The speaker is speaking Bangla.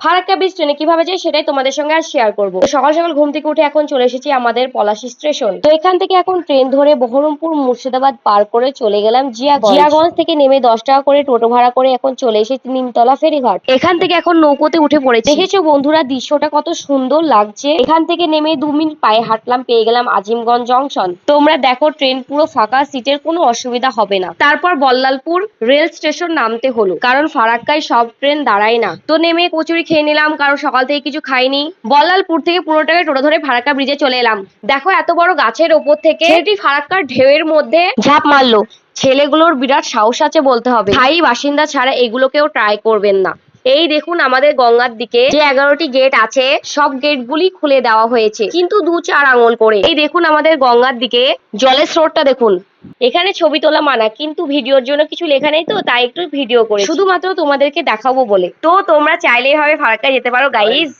ফারাক্কা ব্রিজ ট্রেনে কিভাবে যাই সেটাই তোমাদের সঙ্গে আর শেয়ার করবো। সকাল সকাল ঘুম থেকে উঠে এখন চলে এসেছি আমাদের পলাশী স্টেশন। তো এখান থেকে এখন ট্রেন ধরে বহরমপুর মুর্শিদাবাদ পার করে চলে গেলাম জিয়াগঞ্জ থেকে নেমে 10 টাকা করে টোটো ভাড়া করে এখন চলে এসেছি নিমতলা ফেরিঘাট। এখান থেকে এখন নৌকোতে উঠে পড়েছি। দেখেছো বন্ধুরা দৃশ্যটা কত সুন্দর লাগছে। এখান থেকে নেমে 2 মিনিট পায়ে হাঁটলাম, পেয়ে গেলাম আজিমগঞ্জ জংশন। তোমরা দেখো ট্রেন পুরো ফাঁকা, সিটের কোনো অসুবিধা হবে না। তারপর বল্লালপুর রেল স্টেশন নামতে হলো, কারণ ফারাক্কায় সব ট্রেন দাঁড়ায় না। তো নেমে কচুরি খেয়ে নিলাম, কারণ সকাল থেকে কিছু খাইনি। বল্লালপুর থেকে পুরোটাকে টোটো ধরে ফারাক্কা ব্রিজে চলে এলাম। দেখো এত বড় গাছের ওপর থেকে সেটি ফারাক্কার ঢেউয়ের মধ্যে ঝাঁপ মারলো। ছেলেগুলোর বিরাট সাহস আছে বলতে হবে। স্থায়ী বাসিন্দা ছাড়া এগুলোকেও ট্রাই করবেন না। এই দেখুন আমাদের গঙ্গার দিকে যে 11টি গেট আছে সব গেটগুলি খুলে দেওয়া হয়েছে, কিন্তু 2-4 আঙুল করে। এই দেখুন আমাদের গঙ্গার দিকে জলের স্রোতটা দেখুন। এখানে ছবি তোলা মানা, কিন্তু ভিডিওর জন্য কিছু লেখা নেই, তো তাই একটু ভিডিও করে শুধুমাত্র তোমাদেরকে দেখাবো বলে। তো তোমরা চাইলেই হবে ফারাক্কায় যেতে পারো গাইস।